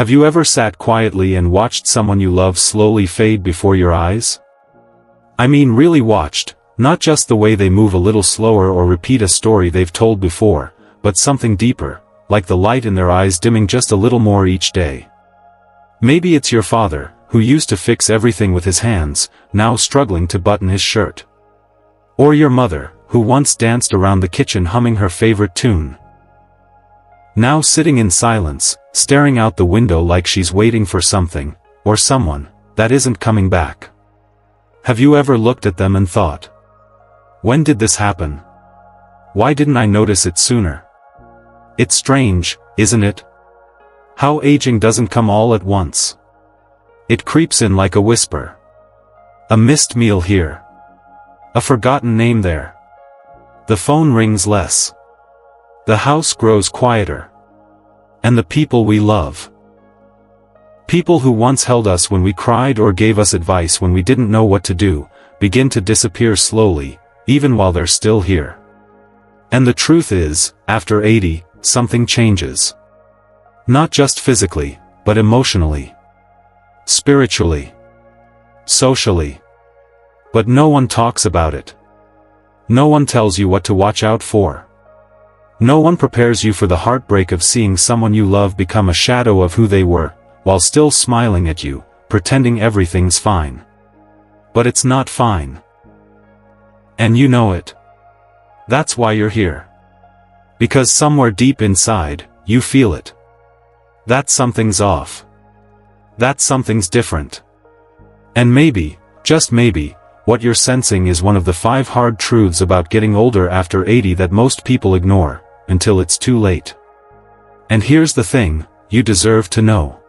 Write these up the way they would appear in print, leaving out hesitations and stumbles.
Have you ever sat quietly and watched someone you love slowly fade before your eyes? I mean really watched, not just the way they move a little slower or repeat a story they've told before, but something deeper, like the light in their eyes dimming just a little more each day. Maybe it's your father, who used to fix everything with his hands, now struggling to button his shirt. Or your mother, who once danced around the kitchen humming her favorite tune, now sitting in silence, staring out the window like she's waiting for something, or someone, that isn't coming back. Have you ever looked at them and thought, when did this happen? Why didn't I notice it sooner? It's strange, isn't it? How aging doesn't come all at once. It creeps in like a whisper. A missed meal here. A forgotten name there. The phone rings less. The house grows quieter. And the people we love. People who once held us when we cried or gave us advice when we didn't know what to do, begin to disappear slowly, even while they're still here. And the truth is, after 80, something changes. Not just physically, but emotionally. Spiritually. Socially. But no one talks about it. No one tells you what to watch out for. No one prepares you for the heartbreak of seeing someone you love become a shadow of who they were, while still smiling at you, pretending everything's fine. But it's not fine. And you know it. That's why you're here. Because somewhere deep inside, you feel it. That something's off. That something's different. And maybe, just maybe, what you're sensing is one of the 5 hard truths about getting older after 80 that most people ignore, until it's too late. And here's the thing, you deserve to know.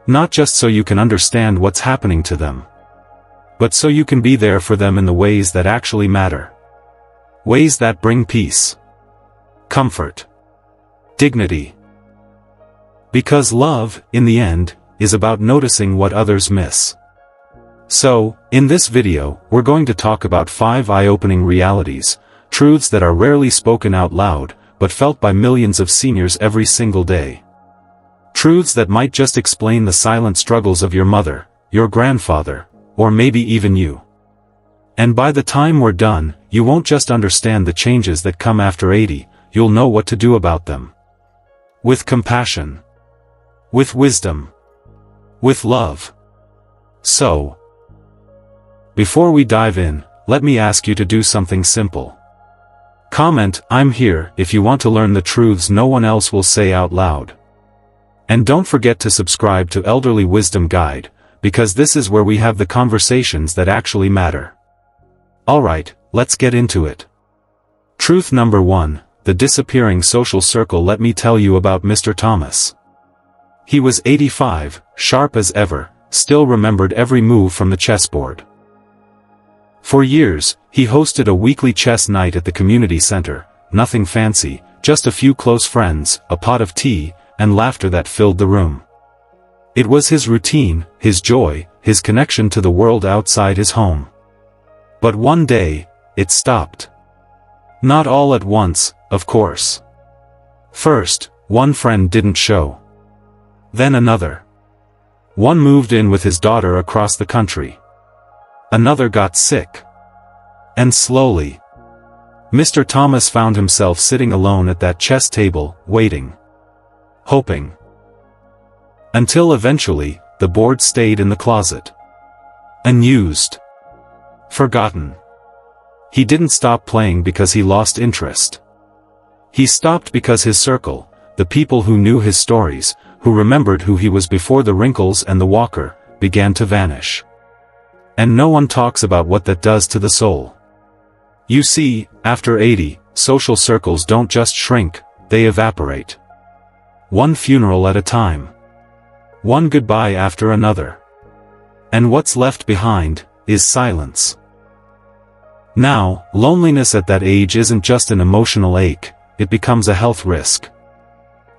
Not just so you can understand what's happening to them, but so you can be there for them in the ways that actually matter. Ways that bring peace, comfort, dignity. Because love, in the end, is about noticing what others miss. So, in this video, we're going to talk about 5 eye-opening realities, truths that are rarely spoken out loud, but felt by millions of seniors every single day. Truths that might just explain the silent struggles of your mother, your grandfather, or maybe even you. And by the time we're done, you won't just understand the changes that come after 80, you'll know what to do about them. With compassion. With wisdom. With love. So, before we dive in, let me ask you to do something simple. Comment, "I'm here," if you want to learn the truths no one else will say out loud. And don't forget to subscribe to Elderly Wisdom Guide, because this is where we have the conversations that actually matter. Alright, let's get into it. Truth number 1, the disappearing social circle. Let me tell you about Mr. Thomas. He was 85, sharp as ever, still remembered every move from the chessboard. For years, he hosted a weekly chess night at the community center, nothing fancy, just a few close friends, a pot of tea, and laughter that filled the room. It was his routine, his joy, his connection to the world outside his home. But one day, it stopped. Not all at once, of course. First, one friend didn't show. Then another. One moved in with his daughter across the country. Another got sick. And slowly, Mr. Thomas found himself sitting alone at that chess table, waiting. Hoping. Until eventually, the board stayed in the closet. Unused. Forgotten. He didn't stop playing because he lost interest. He stopped because his circle, the people who knew his stories, who remembered who he was before the wrinkles and the walker, began to vanish. And no one talks about what that does to the soul. You see, after 80, social circles don't just shrink, they evaporate. One funeral at a time. One goodbye after another. And what's left behind is silence. Now, loneliness at that age isn't just an emotional ache, it becomes a health risk.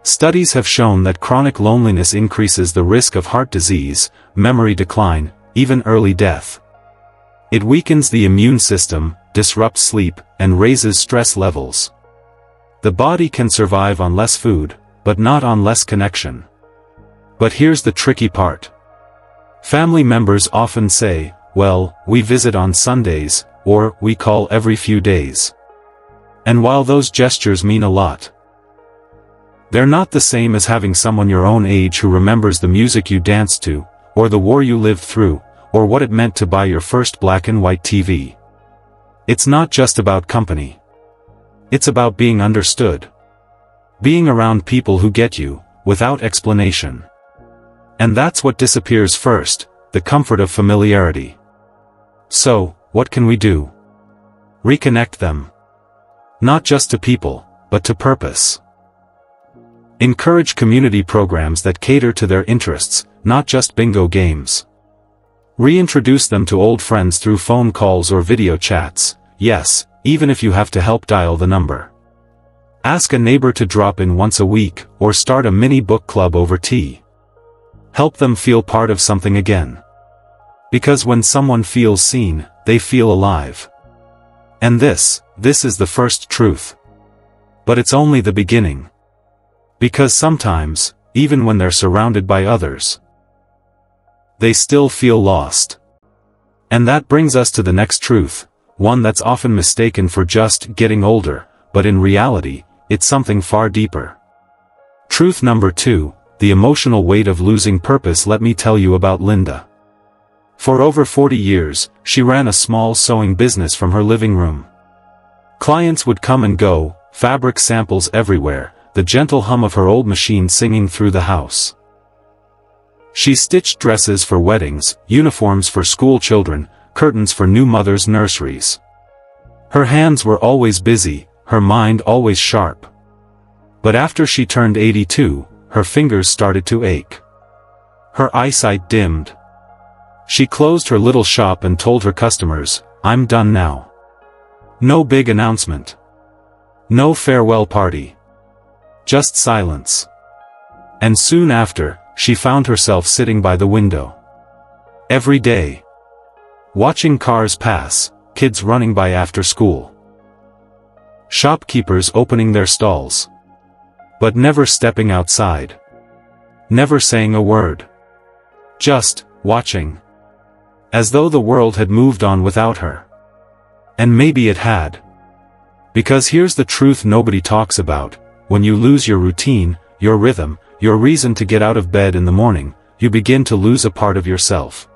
Studies have shown that chronic loneliness increases the risk of heart disease, memory decline, even early death. It weakens the immune system, disrupts sleep, and raises stress levels. The body can survive on less food, but not on less connection. But here's the tricky part. Family members often say, well, we visit on Sundays, or we call every few days. And while those gestures mean a lot, they're not the same as having someone your own age who remembers the music you danced to, or the war you lived through, or what it meant to buy your first black and white TV. It's not just about company. It's about being understood. Being around people who get you, without explanation. And that's what disappears first, the comfort of familiarity. So, what can we do? Reconnect them. Not just to people, but to purpose. Encourage community programs that cater to their interests, not just bingo games. Reintroduce them to old friends through phone calls or video chats, yes, even if you have to help dial the number. Ask a neighbor to drop in once a week, or start a mini book club over tea. Help them feel part of something again. Because when someone feels seen, they feel alive. And this is the first truth. But it's only the beginning. Because sometimes, even when they're surrounded by others, they still feel lost. And that brings us to the next truth, one that's often mistaken for just getting older, but in reality, it's something far deeper. Truth number 2, the emotional weight of losing purpose. Let me tell you about Linda. For over 40 years, she ran a small sewing business from her living room. Clients would come and go, fabric samples everywhere, the gentle hum of her old machine singing through the house. She stitched dresses for weddings, uniforms for school children, curtains for new mothers' nurseries. Her hands were always busy, her mind always sharp. But after she turned 82, her fingers started to ache. Her eyesight dimmed. She closed her little shop and told her customers, "I'm done now." No big announcement. No farewell party. Just silence. And soon after, she found herself sitting by the window. Every day. Watching cars pass, kids running by after school. Shopkeepers opening their stalls. But never stepping outside. Never saying a word. Just watching. As though the world had moved on without her. And maybe it had. Because here's the truth nobody talks about. When you lose your routine, your rhythm, your reason to get out of bed in the morning, you begin to lose a part of yourself.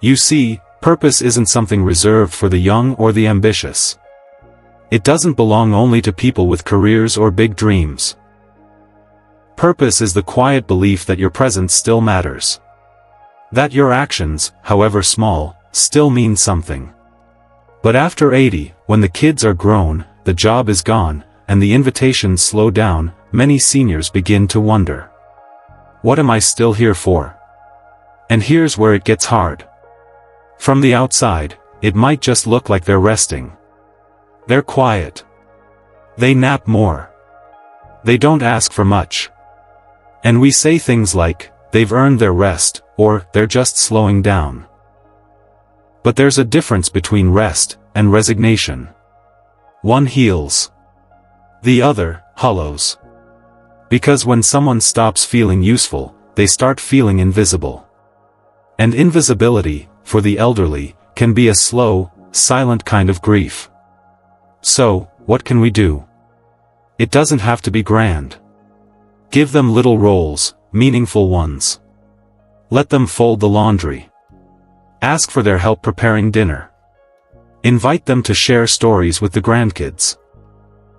You see, purpose isn't something reserved for the young or the ambitious. It doesn't belong only to people with careers or big dreams. Purpose is the quiet belief that your presence still matters. That your actions, however small, still mean something. But after 80, when the kids are grown, the job is gone, and the invitations slow down, many seniors begin to wonder. What am I still here for? And here's where it gets hard. From the outside, it might just look like they're resting. They're quiet. They nap more. They don't ask for much. And we say things like, they've earned their rest, or they're just slowing down. But there's a difference between rest and resignation. One heals. The other hollows. Because when someone stops feeling useful, they start feeling invisible. And invisibility, for the elderly, can be a slow, silent kind of grief. So, what can we do? It doesn't have to be grand. Give them little roles, meaningful ones. Let them fold the laundry. Ask for their help preparing dinner. Invite them to share stories with the grandkids.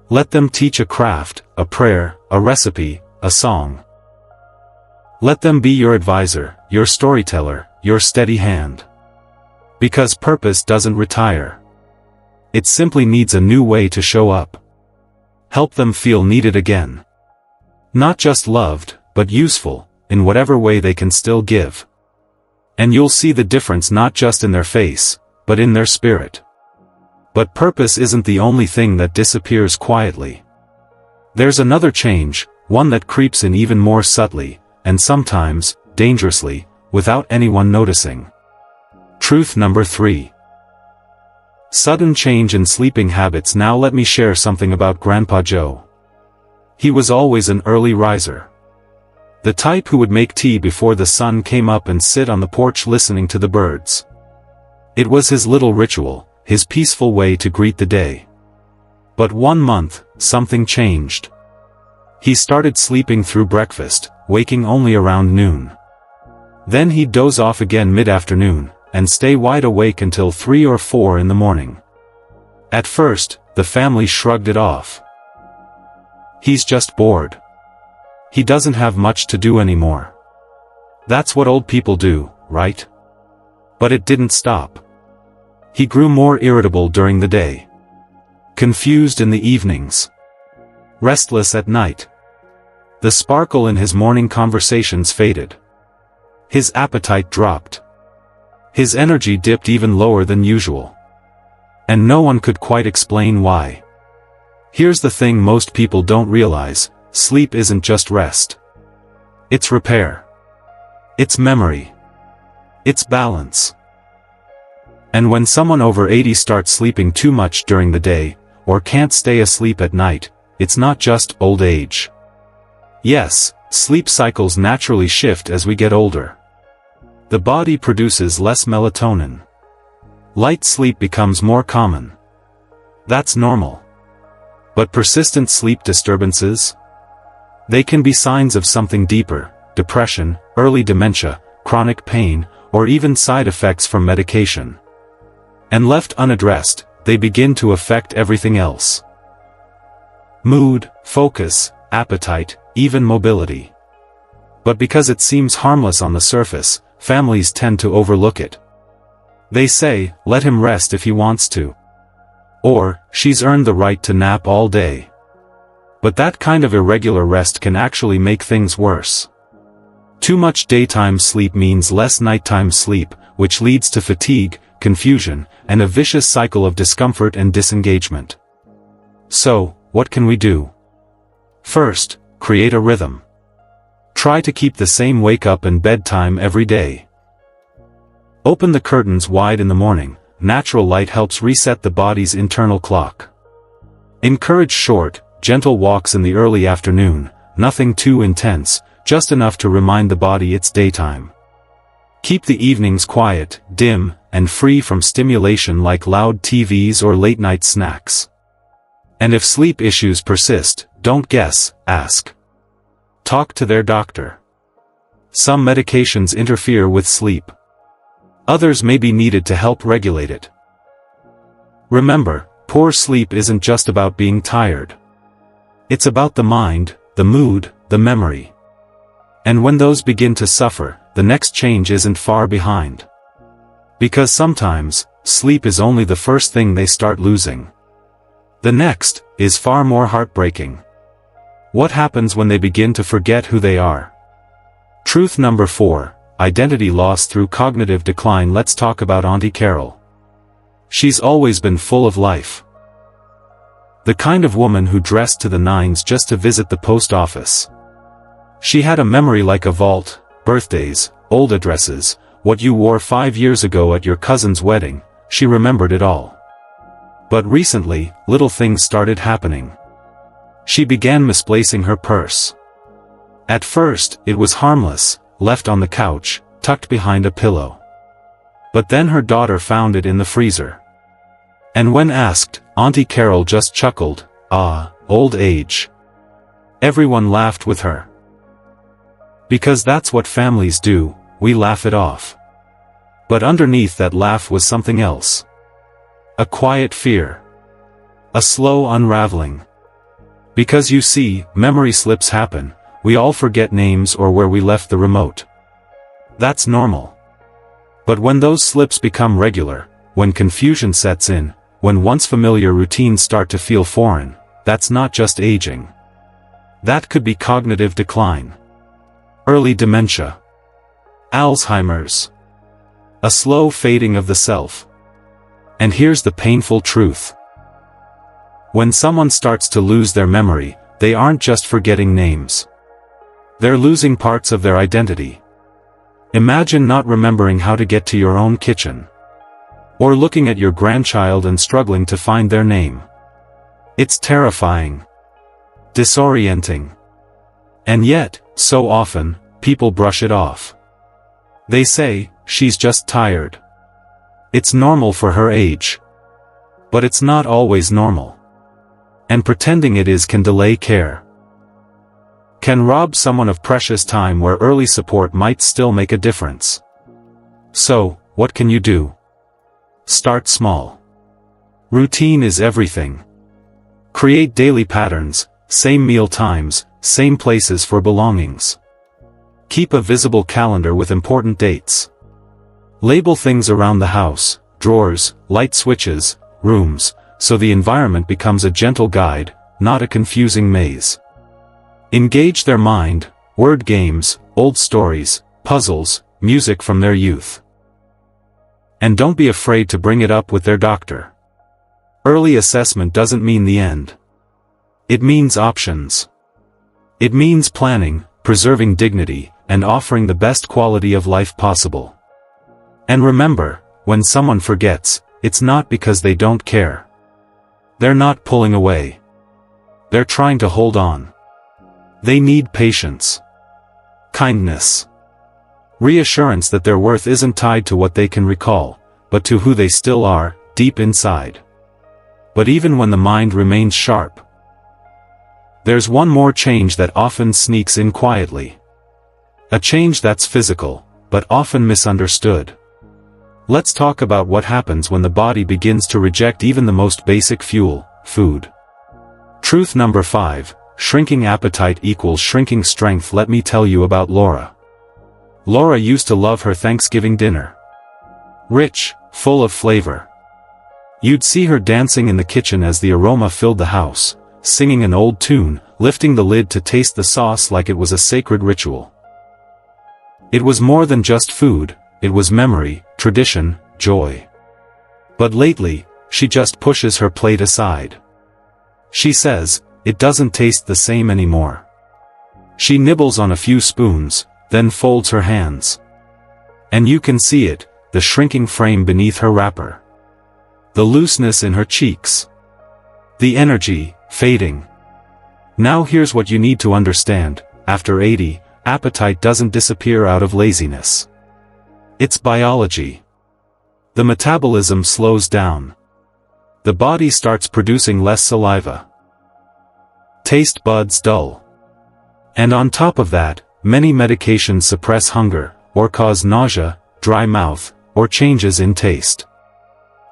Let them teach a craft, a prayer, a recipe, a song. Let them be your advisor, your storyteller, your steady hand. Because purpose doesn't retire. It simply needs a new way to show up. Help them feel needed again. Not just loved, but useful, in whatever way they can still give. And you'll see the difference not just in their face, but in their spirit. But purpose isn't the only thing that disappears quietly. There's another change, one that creeps in even more subtly, and sometimes, dangerously, without anyone noticing. Truth number 3. Sudden change in sleeping habits. Now let me share something about Grandpa Joe. He was always an early riser. The type who would make tea before the sun came up and sit on the porch listening to the birds. It was his little ritual, his peaceful way to greet the day. But one month, something changed. He started sleeping through breakfast, waking only around noon. Then he'd doze off again mid-afternoon, and stay wide awake until 3 or 4 in the morning. At first, the family shrugged it off. He's just bored. He doesn't have much to do anymore. That's what old people do, right? But it didn't stop. He grew more irritable during the day. Confused in the evenings. Restless at night. The sparkle in his morning conversations faded. His appetite dropped. His energy dipped even lower than usual. And no one could quite explain why. Here's the thing most people don't realize: sleep isn't just rest. It's repair. It's memory. It's balance. And when someone over 80 starts sleeping too much during the day, or can't stay asleep at night, it's not just old age. Yes, sleep cycles naturally shift as we get older. The body produces less melatonin. Light sleep becomes more common. That's normal. But persistent sleep disturbances? They can be signs of something deeper: depression, early dementia, chronic pain, or even side effects from medication. And left unaddressed, they begin to affect everything else. Mood, focus, appetite, even mobility. But because it seems harmless on the surface, families tend to overlook it. They say, let him rest if he wants to. Or, she's earned the right to nap all day. But that kind of irregular rest can actually make things worse. Too much daytime sleep means less nighttime sleep, which leads to fatigue, confusion, and a vicious cycle of discomfort and disengagement. So, what can we do? First, create a rhythm. Try to keep the same wake-up and bedtime every day. Open the curtains wide in the morning. Natural light helps reset the body's internal clock. Encourage short, gentle walks in the early afternoon, nothing too intense, just enough to remind the body it's daytime. Keep the evenings quiet, dim, and free from stimulation like loud TVs or late-night snacks. And if sleep issues persist, don't guess, ask. Talk to their doctor. Some medications interfere with sleep. Others may be needed to help regulate it. Remember, poor sleep isn't just about being tired. It's about the mind, the mood, the memory. And when those begin to suffer, the next change isn't far behind. Because sometimes, sleep is only the first thing they start losing. The next is far more heartbreaking. What happens when they begin to forget who they are? Truth number 4. Identity loss through cognitive decline. Let's talk about Auntie Carol. She's always been full of life. The kind of woman who dressed to the nines just to visit the post office. She had a memory like a vault: birthdays, old addresses, what you wore 5 years ago at your cousin's wedding. She remembered it all. But recently, little things started happening. She began misplacing her purse. At first, it was harmless, left on the couch, tucked behind a pillow. But then her daughter found it in the freezer. And when asked, Auntie Carol just chuckled, "Ah, old age." Everyone laughed with her. Because that's what families do, we laugh it off. But underneath that laugh was something else. A quiet fear. A slow unraveling. Because you see, memory slips happen. We all forget names or where we left the remote. That's normal. But when those slips become regular, when confusion sets in, when once familiar routines start to feel foreign, that's not just aging. That could be cognitive decline. Early dementia. Alzheimer's. A slow fading of the self. And here's the painful truth. When someone starts to lose their memory, they aren't just forgetting names. They're losing parts of their identity. Imagine not remembering how to get to your own kitchen. Or looking at your grandchild and struggling to find their name. It's terrifying. Disorienting. And yet, so often, people brush it off. They say, she's just tired. It's normal for her age. But it's not always normal. And pretending it is can delay care. Can rob someone of precious time where early support might still make a difference. So, what can you do? Start small. Routine is everything. Create daily patterns, same meal times, same places for belongings. Keep a visible calendar with important dates. Label things around the house, drawers, light switches, rooms, so the environment becomes a gentle guide, not a confusing maze. Engage their mind, word games, old stories, puzzles, music from their youth. And don't be afraid to bring it up with their doctor. Early assessment doesn't mean the end. It means options. It means planning, preserving dignity, and offering the best quality of life possible. And remember, when someone forgets, it's not because they don't care. They're not pulling away. They're trying to hold on. They need patience, kindness, reassurance that their worth isn't tied to what they can recall, but to who they still are, deep inside. But even when the mind remains sharp, there's one more change that often sneaks in quietly. A change that's physical, but often misunderstood. Let's talk about what happens when the body begins to reject even the most basic fuel, food. Truth number 5, shrinking appetite equals shrinking strength. Let me tell you about Laura. Laura used to love her Thanksgiving dinner. Rich, full of flavor. You'd see her dancing in the kitchen as the aroma filled the house, singing an old tune, lifting the lid to taste the sauce like it was a sacred ritual. It was more than just food, it was memory, tradition, joy. But lately, she just pushes her plate aside. She says, it doesn't taste the same anymore. She nibbles on a few spoons, then folds her hands. And you can see it, the shrinking frame beneath her wrapper. The looseness in her cheeks. The energy, fading. Now here's what you need to understand, after 80, appetite doesn't disappear out of laziness. It's biology. The metabolism slows down. The body starts producing less saliva. Taste buds dull. And on top of that, many medications suppress hunger, or cause nausea, dry mouth, or changes in taste.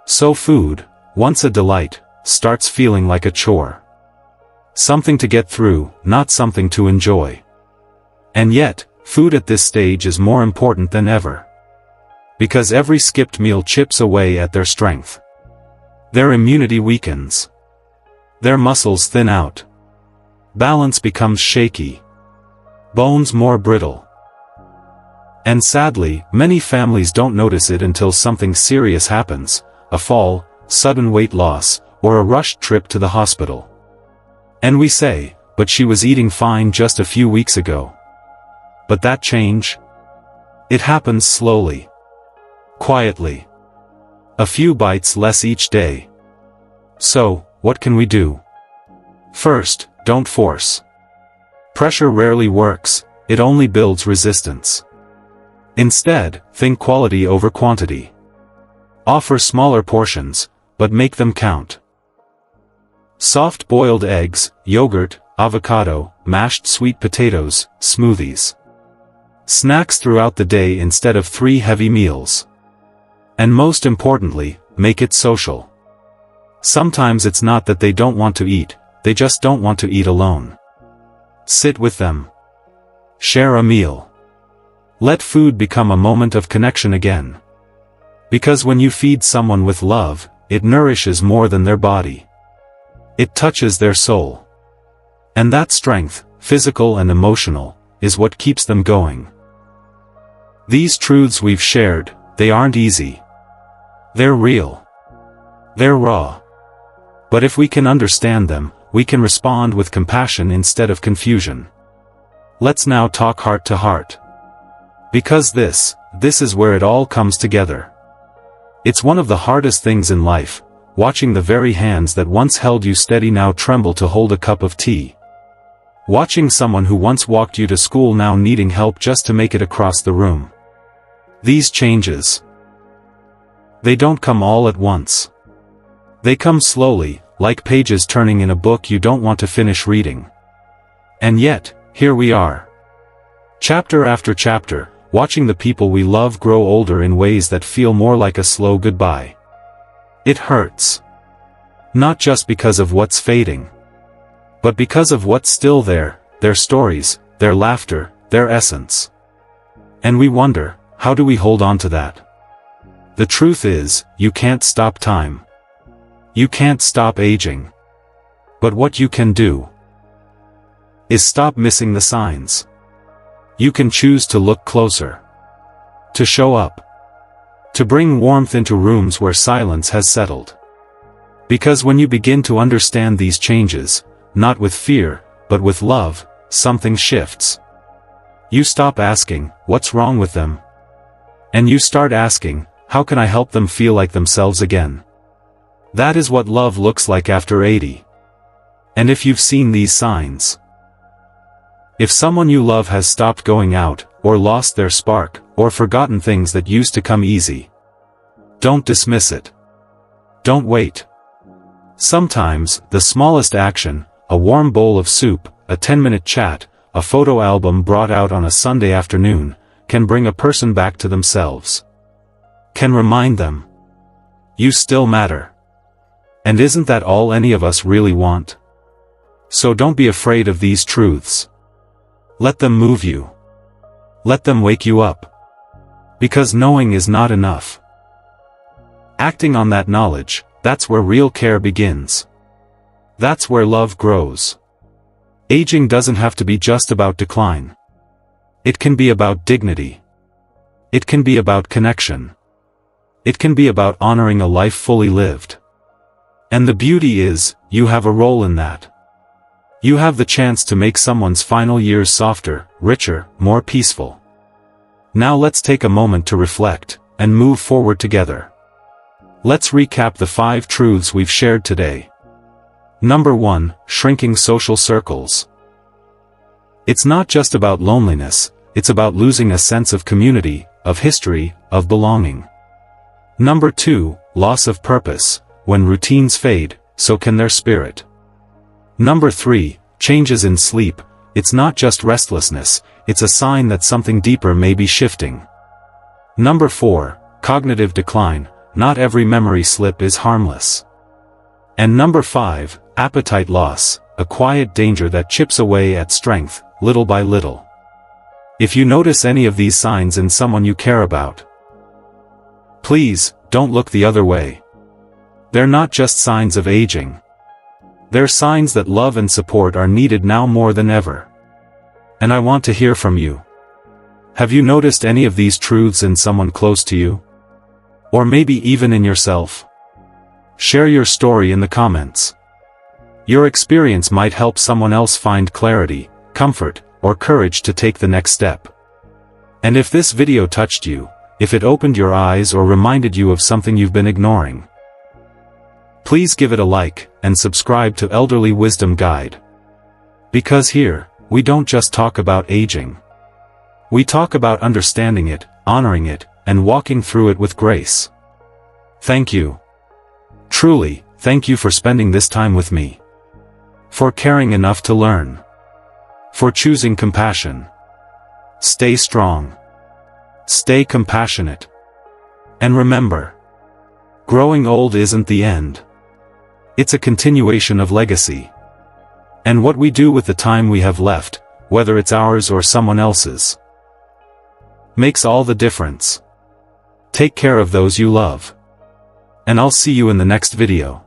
So food, once a delight, starts feeling like a chore. Something to get through, not something to enjoy. And yet, food at this stage is more important than ever. Because every skipped meal chips away at their strength. Their immunity weakens. Their muscles thin out. Balance becomes shaky. Bones more brittle. And sadly, many families don't notice it until something serious happens, a fall, sudden weight loss, or a rushed trip to the hospital. And we say, but she was eating fine just a few weeks ago. But that change? It happens slowly. Quietly. A few bites less each day. So, what can we do? First, don't force. Pressure rarely works, it only builds resistance. Instead, think quality over quantity. Offer smaller portions, but make them count. Soft boiled eggs, yogurt, avocado, mashed sweet potatoes, smoothies. Snacks throughout the day instead of 3 heavy meals. And most importantly, make it social. Sometimes it's not that they don't want to eat, they just don't want to eat alone. Sit with them. Share a meal. Let food become a moment of connection again. Because when you feed someone with love, it nourishes more than their body. It touches their soul. And that strength, physical and emotional, is what keeps them going. These truths we've shared, they aren't easy. They're real. They're raw. But if we can understand them, we can respond with compassion instead of confusion. Let's now talk heart to heart. Because this is where it all comes together. It's one of the hardest things in life, watching the very hands that once held you steady now tremble to hold a cup of tea. Watching someone who once walked you to school now needing help just to make it across the room. These changes, they don't come all at once. They come slowly, like pages turning in a book you don't want to finish reading. And yet, here we are. Chapter after chapter, watching the people we love grow older in ways that feel more like a slow goodbye. It hurts. Not just because of what's fading, but because of what's still there, their stories, their laughter, their essence. And we wonder, how do we hold on to that? The truth is, you can't stop time. You can't stop aging. But what you can do is stop missing the signs. You can choose to look closer, to show up, to bring warmth into rooms where silence has settled. Because when you begin to understand these changes, not with fear, but with love, something shifts. You stop asking, what's wrong with them? And you start asking, how can I help them feel like themselves again? That is what love looks like after 80. And if you've seen these signs, if someone you love has stopped going out, or lost their spark, or forgotten things that used to come easy, don't dismiss it. Don't wait. Sometimes, the smallest action, a warm bowl of soup, a 10-minute chat, a photo album brought out on a Sunday afternoon, can bring a person back to themselves. Can remind them, you still matter. And isn't that all any of us really want? So don't be afraid of these truths. Let them move you. Let them wake you up. Because knowing is not enough. Acting on that knowledge, that's where real care begins. That's where love grows. Aging doesn't have to be just about decline. It can be about dignity. It can be about connection. It can be about honoring a life fully lived. And the beauty is, you have a role in that. You have the chance to make someone's final years softer, richer, more peaceful. Now let's take a moment to reflect, and move forward together. Let's recap the 5 truths we've shared today. Number 1, shrinking social circles. It's not just about loneliness, it's about losing a sense of community, of history, of belonging. Number 2, loss of purpose. When routines fade, so can their spirit. Number 3, changes in sleep. It's not just restlessness, it's a sign that something deeper may be shifting. Number 4, cognitive decline. Not every memory slip is harmless. And number 5, appetite loss, a quiet danger that chips away at strength, little by little. If you notice any of these signs in someone you care about, please, don't look the other way. They're not just signs of aging. They're signs that love and support are needed now more than ever. And I want to hear from you. Have you noticed any of these truths in someone close to you? Or maybe even in yourself? Share your story in the comments. Your experience might help someone else find clarity, comfort, or courage to take the next step. And if this video touched you, if it opened your eyes or reminded you of something you've been ignoring, please give it a like, and subscribe to Elderly Wisdom Guide. Because here, we don't just talk about aging. We talk about understanding it, honoring it, and walking through it with grace. Thank you. Truly, thank you for spending this time with me. For caring enough to learn. For choosing compassion. Stay strong. Stay compassionate. And remember, growing old isn't the end. It's a continuation of legacy. And what we do with the time we have left, whether it's ours or someone else's, makes all the difference. Take care of those you love. And I'll see you in the next video.